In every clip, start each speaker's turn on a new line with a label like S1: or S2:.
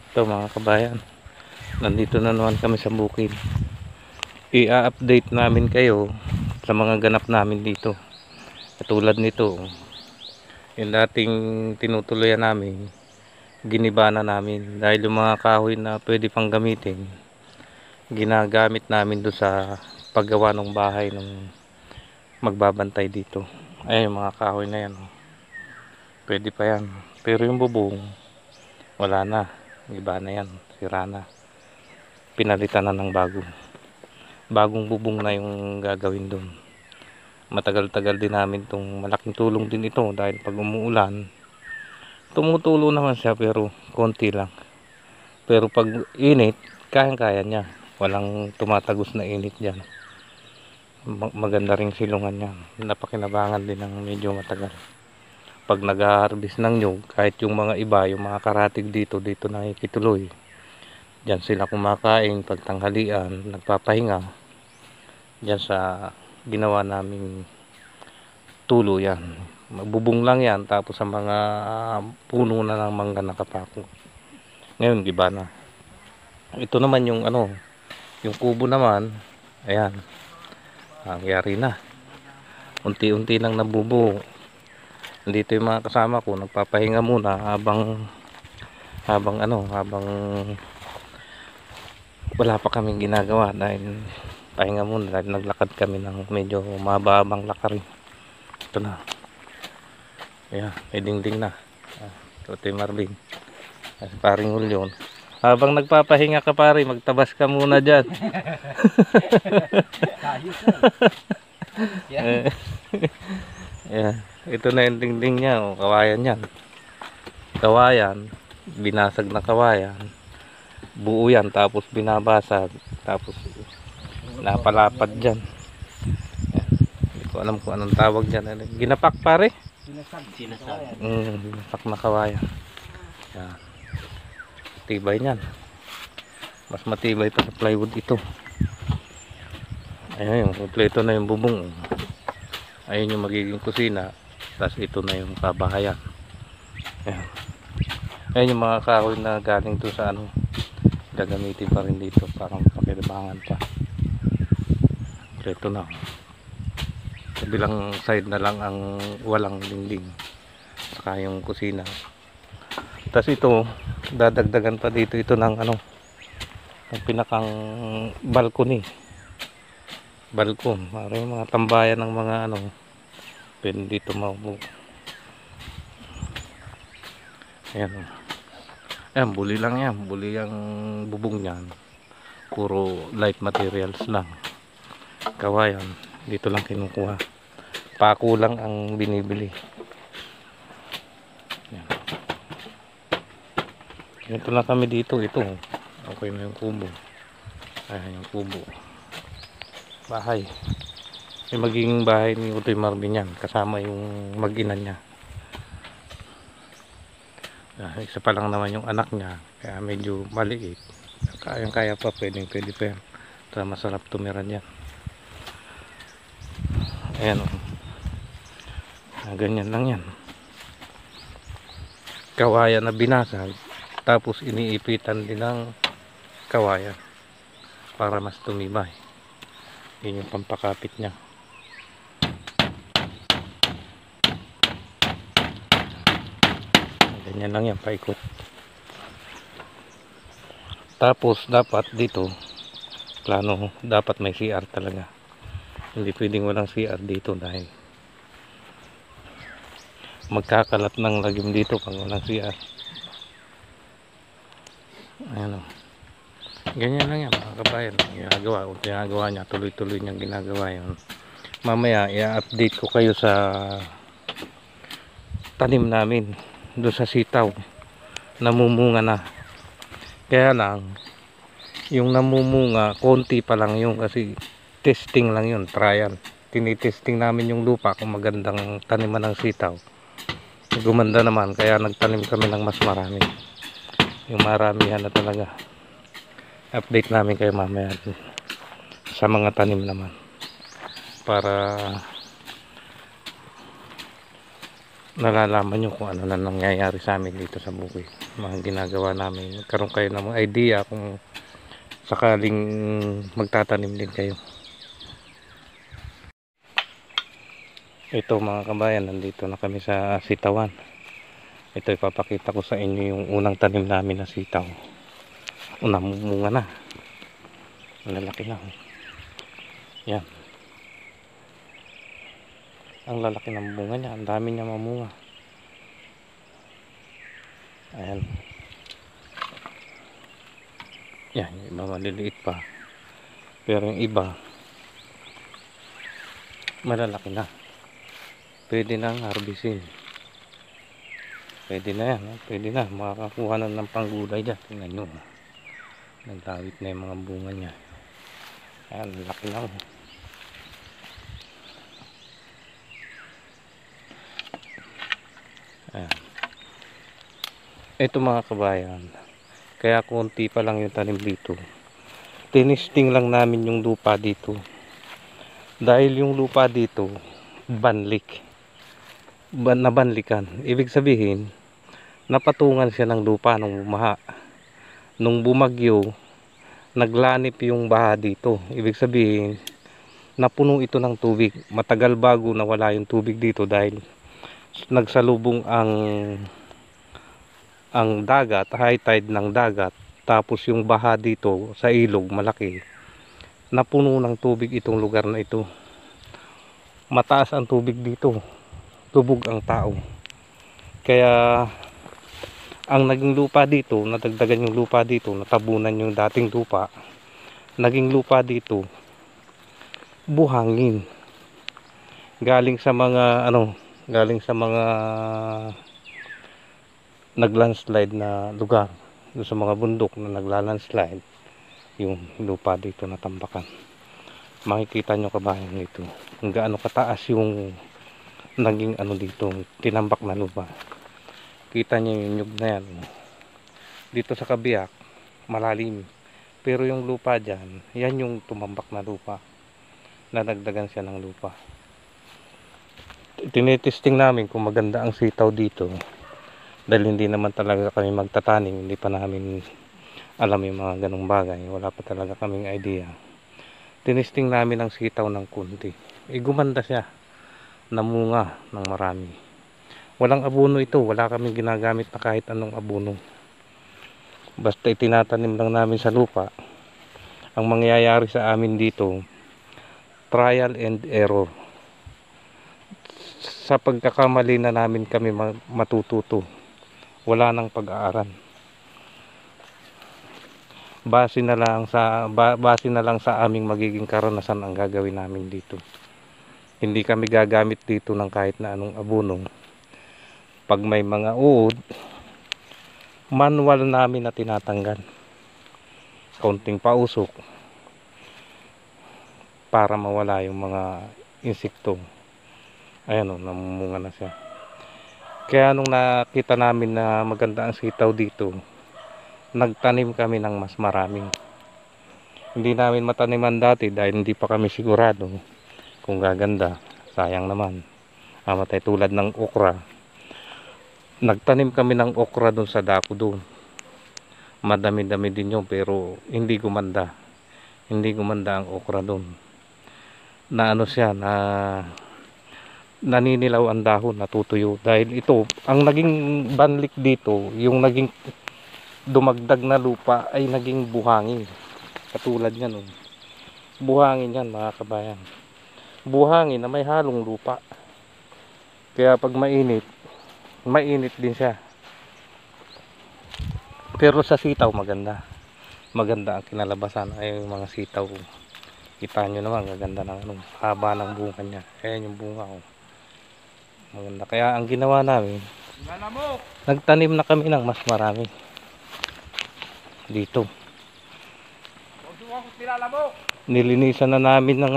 S1: Ito mga kabayan, nandito na naman kami sa bukid. I-update namin kayo sa mga ganap namin dito. Katulad nito, yung dating tinutuluyan namin, giniba na namin dahil yung mga kahoy na pwede pang gamitin, ginagamit namin doon sa paggawa ng bahay ng magbabantay dito. Ayun yung mga kahoy na yan, pwede pa yan, pero yung bubong wala na, iba na yan, sira na, pinalitan na ng bagong bubong na yung gagawin doon. Matagal-tagal din namin itong, malaking tulong din ito dahil pag umuulan tumutulo naman siya pero konti lang, pero pag init kayang-kaya niya, walang tumatagos na init dyan. Maganda ring silungan niya, napakinabangan din ng medyo matagal. Pag nag-harvest ng nyug, kahit yung mga iba, yung mga karatig dito nakikituloy dyan sila kumakain pag tanghalian, nagpapahinga dyan sa ginawa naming tulo. Yan, magbubong lang yan, tapos sa mga puno na ng mangga nakapako. Ngayon giba na. Ito naman yung yung kubo naman, ayan, nangyari na, unti-unti nang nabubuo. Dito yung mga kasama ko nagpapahinga muna habang wala pa kaming ginagawa, dahil pahinga muna dahil naglakad kami ng medyo mababang lakarin. Ito na, ayan, may dingding na. Ito yung Marvin, paring Hulyon. Habang nagpapahinga ka pare, magtabas ka muna dyan. Ayan, ito na yung dingding niya, kawayan yan. Kawayan, binasag na kawayan, buo yan, tapos binabasag, tapos napalapad dyan. Hindi ko alam kung anong tawag dyan. Ginapak pare? Sinasag. Ginapak na kawayan. Yan, tibay nyan, mas matibay pa sa plywood ito. Ayan, yung kompleto na yung bubong. Ayun yung magiging kusina, tapos ito na yung kabahayan. Ayan. Ayan yung mga kahoy na galing to sa gagamitin pa rin dito, parang pakilabangan pa. Ito na, kabilang side na lang ang walang dingding, saka yung kusina. Tapos ito, dadagdagan pa dito ito ng ng pinakang balcony, balkon, para yung mga tambayan ng mga pwede dito maupo. Ayan, ayan, buli lang yan, buli yung bubong yan, puro light materials lang, kawayan dito lang kinukuha, pako lang ang binibili. Ayan. Ito lang kami dito, ito okay na yung kubo. Ayan yung kubo, bahay. May magiging bahay ni Utoy Marvin yan, kasama yung mag-ina niya. Isa pa lang naman yung anak niya, kaya medyo maliit, kayang-kaya pa, pwede pa yan. Ito, masarap tumira niyan. Ayan, ganyan lang yan, kawayan na binasag, tapos iniipitan din ng kawayan para mas tumibay. Yun yung pampakapit niya. Ganyan lang yan, paikot. Tapos dapat dito, plano, dapat may CR talaga. Hindi pwedeng walang CR dito dahil magkakalat ng lagim dito pag walang CR. Ayan o. Ganyan lang yan mga kabayan, ginagawa niya, tuloy-tuloy niyang ginagawa yun. Mamaya i-update ko kayo sa tanim namin doon sa sitaw, namumunga na. Kaya lang yung namumunga konti pa lang yun, kasi testing lang yun, trial. Tinitesting namin yung lupa kung magandang taniman ng sitaw. Gumanda naman, kaya nagtanim kami ng mas marami, yung maramihan na talaga. Update namin kayo mamaya sa mga tanim naman, para nalalaman nyo kung ano na nangyayari sa amin dito sa bukid, mga ginagawa namin. Magkaroon kayo ng mga idea kung sakaling magtatanim din kayo. Ito mga kabayan, nandito na kami sa sitawan. Ito ipapakita ko sa inyo yung unang tanim namin na sitaw. Namumunga na, lalaki na. Yan, ang lalaki ng bunga niya, ang dami niya mamunga. Ayan. Yan, yung iba maliliit pa, pero yung iba malalaki na, pwede nang harbisin. Pwede na yan, pwede na, makakakuha na ng panggulay dyan. Tingnan nyo, nagtawit na yung mga bunga niya. Ayan, laki na. Ayan. Ito mga kabayan, kaya konti pa lang yung tanim dito. Tinisting lang namin yung lupa dito. Dahil yung lupa dito, banlik. Nabanlikan. Ibig sabihin, napatungan siya ng lupa nung bumaha. Nung bumagyo, naglanip yung baha dito. Ibig sabihin, napuno ito ng tubig. Matagal bago nawala yung tubig dito dahil nagsalubong ang dagat, high tide ng dagat, tapos yung baha dito sa ilog malaki, napuno ng tubig itong lugar na ito. Mataas ang tubig dito, tubog ang tao, kaya ang naging lupa dito, nadagdagan yung lupa dito, natabunan yung dating lupa, naging lupa dito buhangin, galing sa mga naglandslide na lugar, doon sa mga bundok na naglalandslide, yung lupa dito natambakan. Makikita nyo kabayan dito kung gaano kataas yung naging dito, tinambak na lupa. Kita nyo yung nyug na yan dito sa kabiyak, malalim, pero yung lupa dyan, yan yung tumambak na lupa, nadagdagan siya ng lupa. Tinitesting namin kung maganda ang sitaw dito, dahil hindi naman talaga kami magtatanim, hindi pa namin alam yung mga ganong bagay, wala pa talaga kaming idea. Tinisting namin ang sitaw ng kunti, gumanda siya, namunga ng marami. Walang abono ito, wala kaming ginagamit na kahit anong abono, basta itinatanim lang namin sa lupa. Ang mangyayari sa amin dito, trial and error. Sa pagkakamali na namin kami matututo, wala nang pag-aaral. Base na lang sa aming magiging karanasan ang gagawin namin dito. Hindi kami gagamit dito ng kahit na anong abono. Pag may mga uod, manual namin na tinatanggal, kaunting pausok para mawala yung mga insekto. Ayan o, namumunga na siya. Kaya nung nakita namin na maganda ang sitaw dito, nagtanim kami ng mas maraming. Hindi namin mataniman dati dahil hindi pa kami sigurado kung gaganda. Sayang naman, amatay tulad ng okra. Nagtanim kami ng okra doon sa dako doon. Madami-dami din yun, pero hindi gumanda. Hindi gumanda ang okra doon. Na siya, naninilaw ang dahon, natutuyo. Dahil ito, ang naging banlik dito, yung naging dumagdag na lupa ay naging buhangin. Katulad yan, buhangin yan mga kabayan. Buhangin na may halong lupa. Kaya pag mainit din siya. Pero sa sitaw maganda. Maganda ang kinalabasan ay mga sitaw. Kita nyo naman, gaganda ng haba ng bunga niya. Ayan yung bunga maganda. Kaya ang ginawa namin, nagtanim na kami ng mas marami dito. Nilinisan na namin ng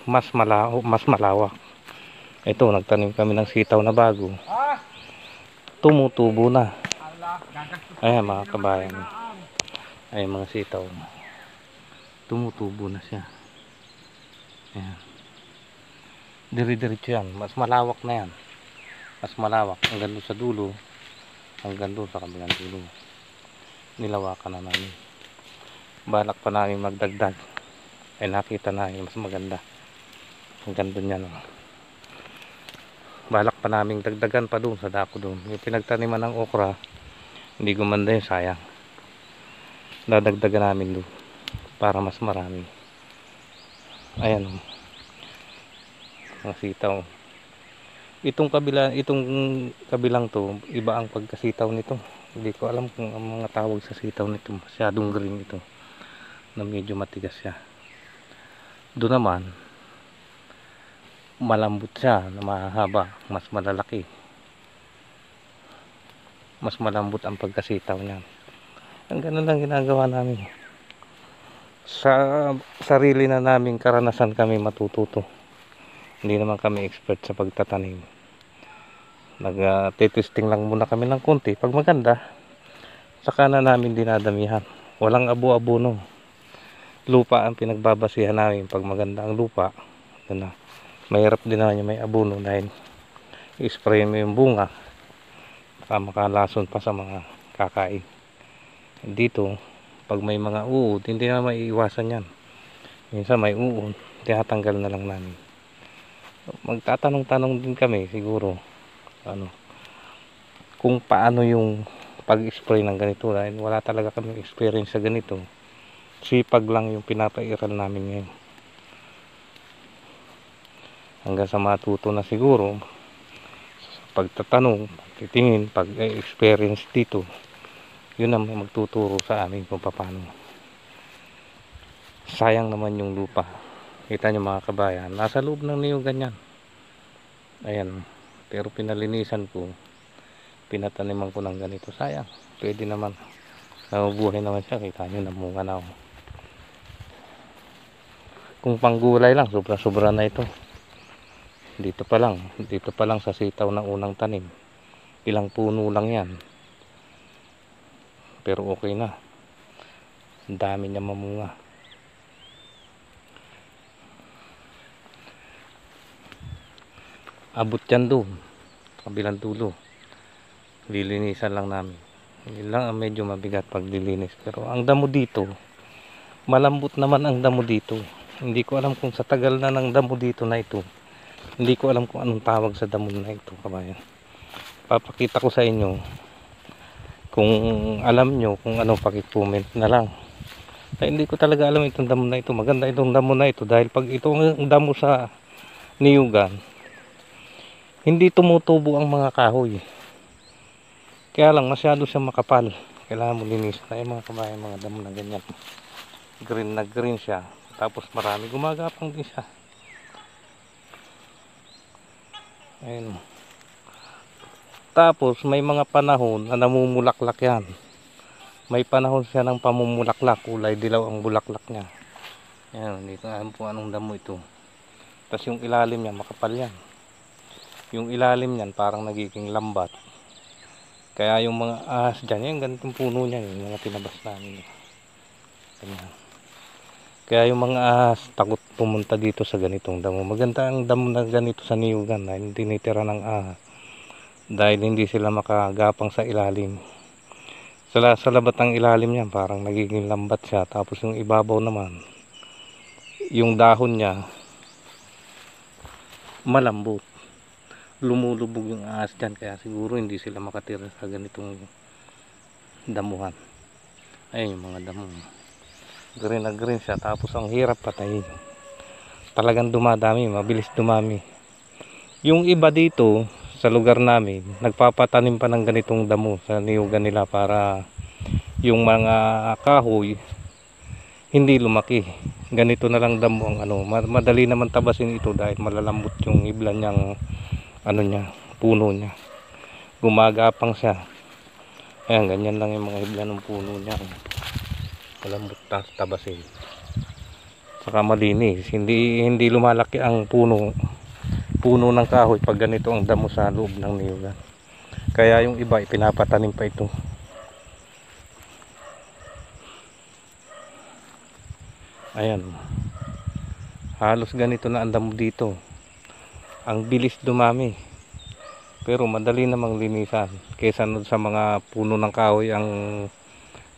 S1: mas malawak. Ito, nagtanim kami ng sitaw na bago. Tumutubo na. Ayan mga kabayan. Ayan mga sitaw. Tumutubo na siya. Ayan. Dire-diretso yan, mas malawak na yan, mas malawak hanggang doon sa dulo, hanggang doon sa kabilang dulo. Nilawakan na namin. Balak pa namin magdagdag, ay nakita namin mas maganda hanggang doon yan. Balak pa namin dagdagan pa doon sa dako doon. Yung pinagtaniman ng okra, hindi gumanda yun, sayang. Dadagdagan namin doon para mas marami. Ayan, mga sitaw. Itong kabilang to, iba ang pagkasitaw nito. Hindi ko alam kung ang mga tawag sa sitaw nito. Masyadong green ito, na medyo matigas siya. Doon naman malambot siya, na mahaba, mas malalaki, mas malambot ang pagkasitaw niya. Ang ganun lang ginagawa namin. Sa sarili na naming karanasan kami matututo. Hindi naman kami expert sa pagtatanim. Nag-testing lang muna kami ng konti. Pag maganda, saka na namin dinadamihan. Walang abo-abono. Lupa ang pinagbabasihan namin. Pag maganda ang lupa, yun na. Mahirap din naman yung may abono dahil i-spray mo yung bunga, baka makalason pa sa mga kakain. Dito, pag may mga uod, hindi na maiiwasan yan. Minsan may uod, tinatanggal na lang namin. Magtatanong-tanong din kami siguro kung paano yung pag-spray ng ganito, dahil wala talaga kami experience sa ganito. Sipag lang yung pinapairal namin ngayon. Hanggang sa matuto na siguro sa pagtatanong, titingin, pag-experience dito, yun ang magtuturo sa amin kung paano. Sayang naman yung lupa. Kita nyo mga kabayan, nasa loob ng niyugan yan. Ayan, pero pinalinisan ko, pinataniman ko ng ganito. Sayang, pwede naman, nabubuhay naman siya. Kita nyo, namunga na ako. Kung panggulay lang, sobra-sobra na ito. Dito pa lang sa sitaw na unang tanim, ilang puno lang yan, pero okay na, ang dami niya mamunga. Abot yan doon kabilang dulo, lilinisan lang namin. Yun lang ang medyo mabigat pag lilinis, pero ang damo dito malambot naman. Ang damo dito, hindi ko alam kung sa tagal na ng damo dito na ito, hindi ko alam kung anong tawag sa damo na ito, kabayan. Papakita ko sa inyo. Kung alam nyo kung ano, paki-comment na lang. Ay, hindi ko talaga alam itong damo na ito. Maganda itong damo na ito dahil pag itong damo sa niyugan, hindi tumutubo ang mga kahoy. Kaya lang masyado siya makapal. Kailangan mo linisin na yung mga kabayan, mga damo na ganyan. Green na green siya. Tapos marami gumagapang din siya. Ayun. Tapos may mga panahon na namumulaklak yan. May panahon siya ng pamumulaklak, kulay dilaw ang bulaklak niya. Ayan, dito alam po anong damo ito. Tapos yung ilalim niya makapal yan. Yung ilalim niyan parang nagiging lambat. Kaya yung mga ahas dyan, yung ganitong puno niya, yung mga tinabas namin. Ayan. Kaya yung mga ahas takot pumunta dito sa ganitong damo. Maganda ang damo na ganito sa niyugan na hindi tinitira ng ahas, dahil hindi sila makagapang sa ilalim. Sa labat ng ilalim niya parang nagiging lambat siya. Tapos yung ibabaw naman, yung dahon niya malambot, lumulubog yung ahas dyan. Kaya siguro hindi sila makatira sa ganitong damuhan. Ayun yung mga damo, green na green siya. Tapos ang hirap patayin, talagang dumadami, mabilis dumami. Yung iba dito sa lugar namin, nagpapatanim pa ng ganitong damo sa niyugan nila para yung mga kahoy hindi lumaki. Ganito na lang damo ang madali naman tabasin ito dahil malalambot yung iblan niyang niya, puno niya. Gumagapang siya. Ayan, ganyan lang yung mga iblan ng puno niya. Malambot tabasin. Saka malinis, hindi lumalaki ang puno ng kahoy pag ganito ang damo sa loob ng niyugan. Kaya yung iba pinapatanim pa ito. Ayan, halos ganito na ang damo dito. ang bilis dumami. Pero madali namang linisan kaysa sa mga puno ng kahoy ang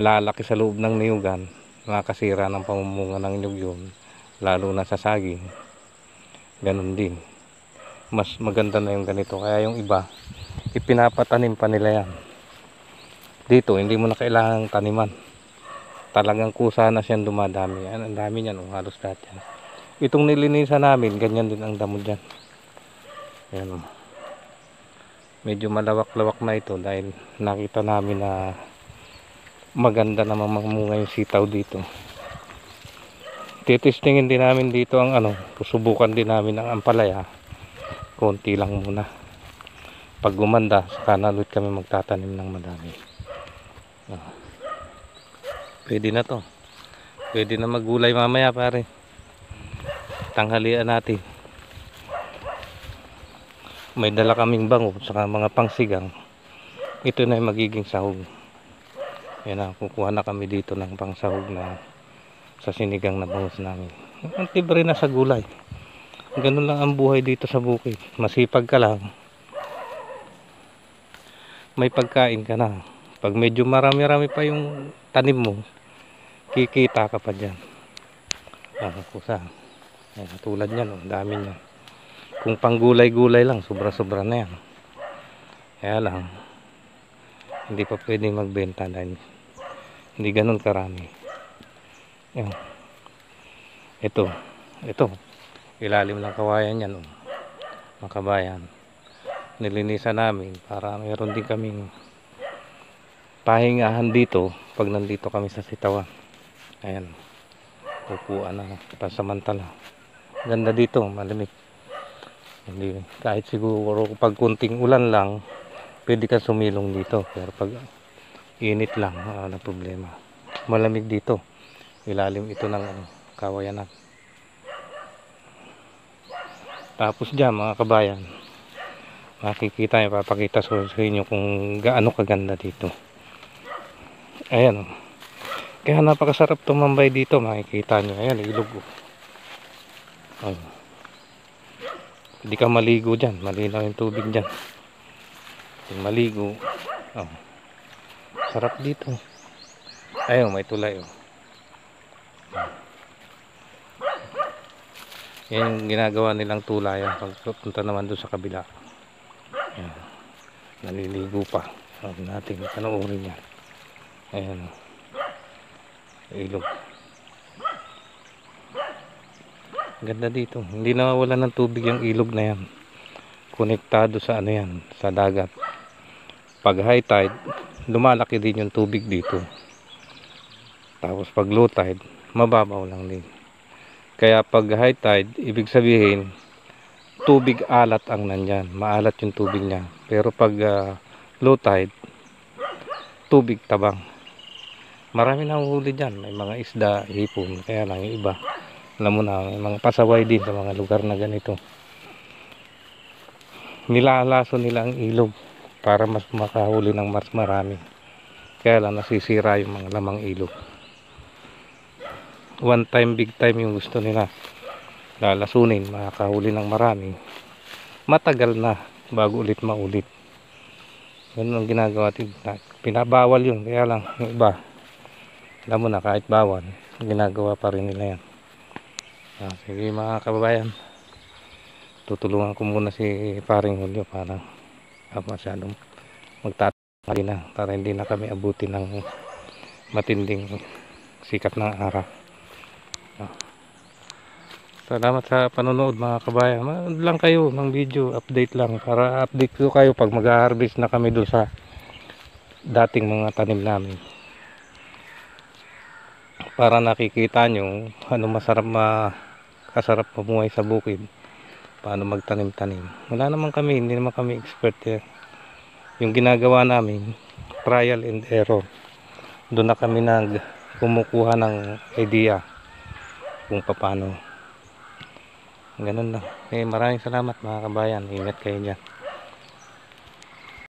S1: lalaki sa loob ng niyugan, nakakasira ng pamumunga ng niyog yun, lalo na sa saging. Ganun din, mas maganda na yung ganito. Kaya yung iba ipinapatanim pa nila yan. Dito hindi mo na kailangang taniman, talagang kusa na siyang dumadami. Yan, ang dami niyan, halos lahat yan. Itong nilinisan namin, ganyan din ang damo dyan. Yan, medyo malawak-lawak na ito dahil nakita namin na maganda namang mamunga yung sitaw dito. Titestingin din namin dito ang susubukan din namin ang ampalaya. Konti lang muna. Pag gumanda, saka na ulit kami magtatanim ng madami. Pwede na to. Pwede na maggulay mamaya, pare. Tanghalian natin. May dala kaming bango saka mga pangsigang. Ito na yung magiging sahog. Yan na, kukuha na kami dito ng pangsahog na sa sinigang na bangus namin. Ang libre na sa gulay. Ganun lang ang buhay dito sa bukid. Masipag ka lang, may pagkain ka na. Pag medyo marami-rami pa yung tanim mo, kikita ka pa dyan. Kusa. Yan, tulad yan, dami niyan. Kung pang gulay-gulay lang, sobra-sobra na yan. Kaya lang, hindi pa pwedeng magbenta dahil hindi ganun karami. Yan. Ito, ilalim ng kawayan yan, mga kabayan. Nilinisan namin para mayroon din kaming pahingahan dito pag nandito kami sa sitawan. Ayan, upuan na pansamantala. Ganda dito, malamig. Hindi, kahit siguro pag kunting ulan lang, pwede ka sumilong dito. Pero pag init lang, na problema. Malamig dito. Ilalim ito ng kawayanan. Tapos dyan, mga kabayan, makikita niyo, papakita sa inyo kung gaano kaganda dito. Ayan. Kaya napakasarap tumambay dito, makikita niyo. Ayan, ilog. Hindi ka maligo dyan, malinaw yung tubig dyan. Yung maligo, sarap dito. Ayun, may tulay. Yan yung ginagawa nilang tulayan pagpunta naman doon sa kabila. Yan, naliligo pa. Natin panoorin yan. Ayan, ilog. Ganda dito, hindi nawawala ng tubig yung ilog na yan. Konektado sa yan, sa dagat. Pag high tide, lumalaki din yung tubig dito. Tapos pag low tide, mababaw lang din. Kaya pag high tide, ibig sabihin tubig alat ang nandyan, maalat yung tubig niya. Pero pag low tide, tubig tabang. Marami nang huli dyan, may mga isda, hipon. Kaya lang yung iba, alam mo na, may mga pasaway din sa mga lugar na ganito. Nilalaso nila ang ilog para mas makahuli ng mas marami. Kaya lang nasisira yung mga lamang ilog. One time, big time yung gusto nila. Lalasunin, makakahuli ng marami. Matagal na bago ulit maulit. Ganun ang ginagawa. Pinabawal yun. Kaya lang yung iba, alam mo na, kahit bawal, ginagawa pa rin nila yan. Sige mga kababayan, tutulungan ko muna si paring Julio para masyadong magtatali na, para hindi na kami abutin ng matinding sikat ng araw. Salamat sa panonood mga kabayan. Manood lang kayo ng video, update lang, para update ko kayo pag mag-harvest na kami doon sa dating mga tanim namin, para nakikita nyo ano kasarap mamuhay sa bukid, paano magtanim-tanim. Wala naman kami, hindi naman kami expert eh. Yung ginagawa namin, trial and error. Doon na kami kumukuha ng idea kung paano. Ganun lang. Maraming salamat mga kabayan. Ingat kayo dyan.